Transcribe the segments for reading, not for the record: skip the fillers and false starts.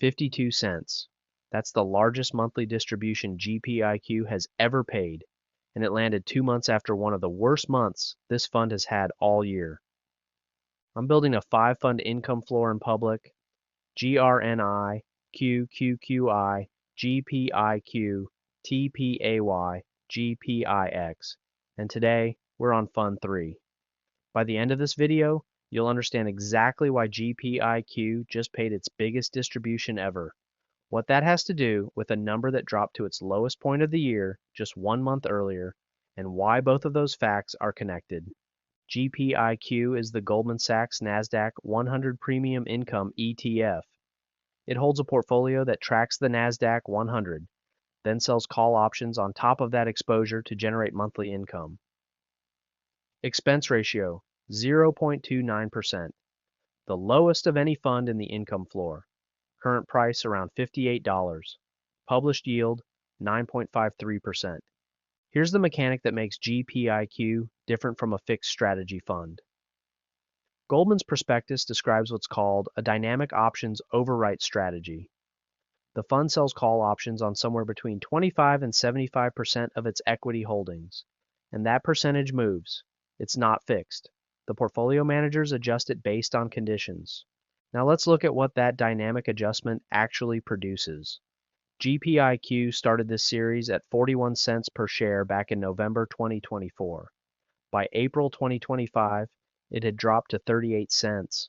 52 cents. That's the largest monthly distribution GPIQ has ever paid, and it landed 2 months after one of the worst months this fund has had all year. I'm building a 5-fund income floor in public: GRNI, QQQI, GPIQ, TPAY, GPIX, and today we're on Fund 3. By the end of this video, you'll understand exactly why GPIQ just paid its biggest distribution ever, what that has to do with a number that dropped to its lowest point of the year just 1 month earlier, and why both of those facts are connected. GPIQ is the Goldman Sachs NASDAQ 100 Premium Income ETF. It holds a portfolio that tracks the NASDAQ 100, then sells call options on top of that exposure to generate monthly income. Expense ratio, 0.29%, the lowest of any fund in the income floor. Current price around $58. Published yield, 9.53%. Here's the mechanic that makes GPIQ different from a fixed strategy fund. Goldman's prospectus describes what's called a dynamic options overwrite strategy. The fund sells call options on somewhere between 25 and 75% of its equity holdings, and that percentage moves. It's not fixed. The portfolio managers adjust it based on conditions. Now let's look at what that dynamic adjustment actually produces. GPIQ started this series at 41 cents per share back in November 2024. By April 2025, it had dropped to 38 cents,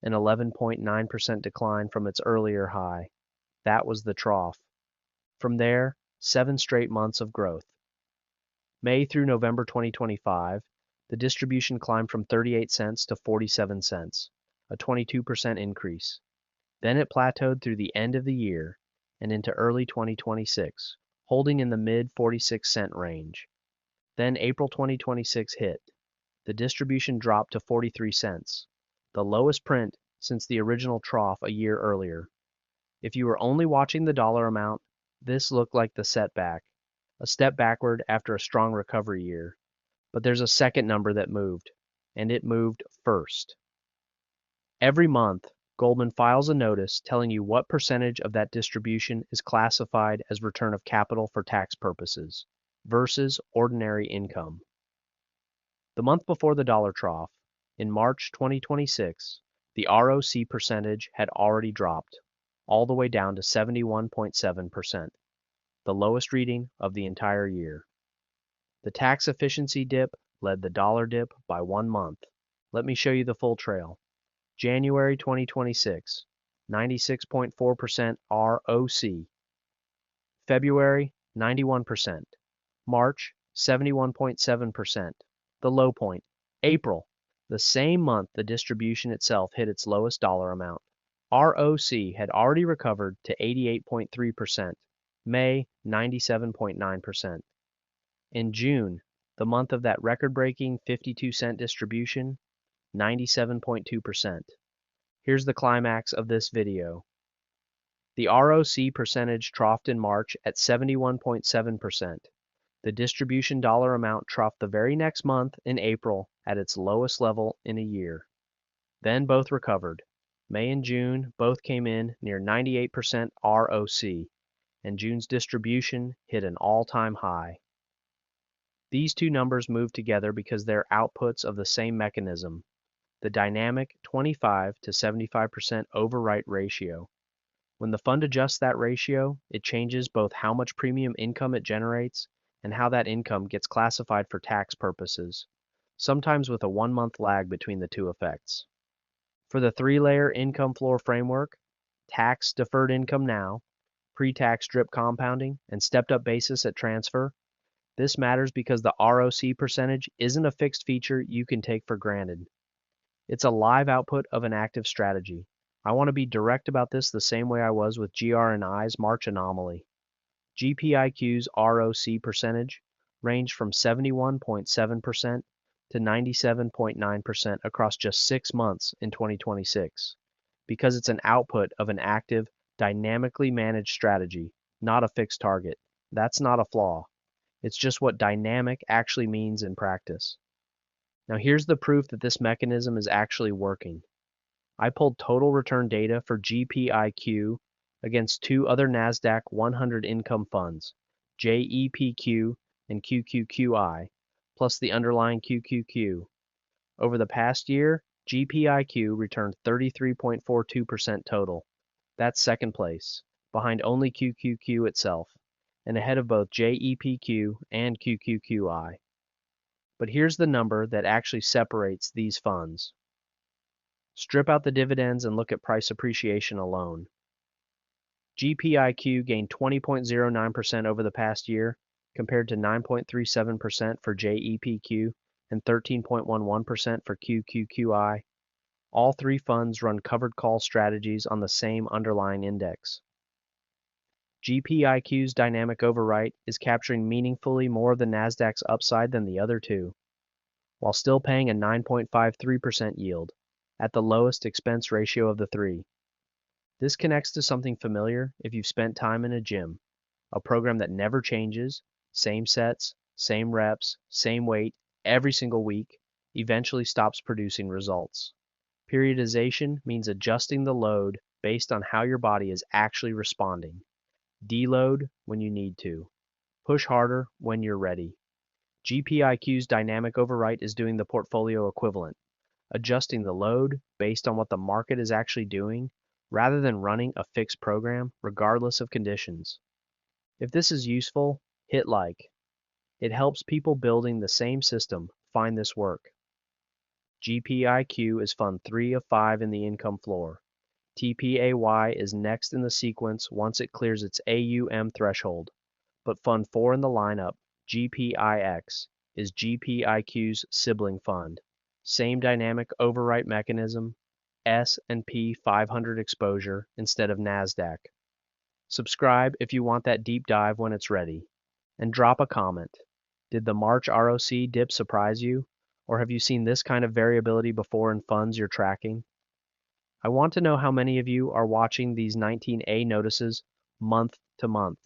an 11.9% decline from its earlier high. That was the trough. From there, 7 straight months of growth. May through November 2025, the distribution climbed from 38 cents to 47 cents, a 22% increase. Then it plateaued through the end of the year and into early 2026, holding in the mid 46-cent range. Then April 2026 hit. The distribution dropped to 43 cents, the lowest print since the original trough a year earlier. If you were only watching the dollar amount, this looked like the setback, a step backward after a strong recovery year. But there's a second number that moved, and it moved first. Every month, Goldman files a notice telling you what percentage of that distribution is classified as return of capital for tax purposes versus ordinary income. The month before the dollar trough, in March 2026, the ROC percentage had already dropped, all the way down to 71.7%, the lowest reading of the entire year. The tax efficiency dip led the dollar dip by 1 month. Let me show you the full trail. January 2026, 96.4% ROC. February, 91%. March, 71.7%. The low point. April, the same month the distribution itself hit its lowest dollar amount. ROC had already recovered to 88.3%. May, 97.9%. In June, the month of that record-breaking 52-cent distribution, 97.2%. Here's the climax of this video. The ROC percentage troughed in March at 71.7%. The distribution dollar amount troughed the very next month in April at its lowest level in a year. Then both recovered. May and June both came in near 98% ROC, and June's distribution hit an all-time high. These two numbers move together because they're outputs of the same mechanism, the dynamic 25 to 75% overwrite ratio. When the fund adjusts that ratio, it changes both how much premium income it generates and how that income gets classified for tax purposes, sometimes with a 1-month lag between the two effects. For the 3-layer income floor framework, tax deferred income now, pre-tax drip compounding, and stepped-up basis at transfer, this matters because the ROC percentage isn't a fixed feature you can take for granted. It's a live output of an active strategy. I want to be direct about this the same way I was with GRNI's March anomaly. GPIQ's ROC percentage ranged from 71.7% to 97.9% across just 6 months in 2026, because it's an output of an active, dynamically managed strategy, not a fixed target. That's not a flaw. It's just what dynamic actually means in practice. Now here's the proof that this mechanism is actually working. I pulled total return data for GPIQ against two other NASDAQ 100 income funds, JEPQ and QQQI, plus the underlying QQQ. Over the past year, GPIQ returned 33.42% total. That's second place, behind only QQQ itself, and ahead of both JEPQ and QQQI. But here's the number that actually separates these funds. Strip out the dividends and look at price appreciation alone. GPIQ gained 20.09% over the past year, compared to 9.37% for JEPQ and 13.11% for QQQI. All three funds run covered call strategies on the same underlying index. GPIQ's dynamic overwrite is capturing meaningfully more of the NASDAQ's upside than the other two, while still paying a 9.53% yield, at the lowest expense ratio of the three. This connects to something familiar if you've spent time in a gym, a program that never changes, same sets, same reps, same weight, every single week, eventually stops producing results. Periodization means adjusting the load based on how your body is actually responding. Deload when you need to. Push harder when you're ready. GPIQ's dynamic overwrite is doing the portfolio equivalent, adjusting the load based on what the market is actually doing, rather than running a fixed program regardless of conditions. If this is useful, hit like. It helps people building the same system find this work. GPIQ is fund 3 of 5 in the income floor. TPAY is next in the sequence once it clears its AUM threshold, but fund 4 in the lineup, GPIX, is GPIQ's sibling fund. Same dynamic overwrite mechanism, S&P 500 exposure instead of NASDAQ. Subscribe if you want that deep dive when it's ready. And drop a comment. Did the March ROC dip surprise you? Or have you seen this kind of variability before in funds you're tracking? I want to know how many of you are watching these 19A notices month to month.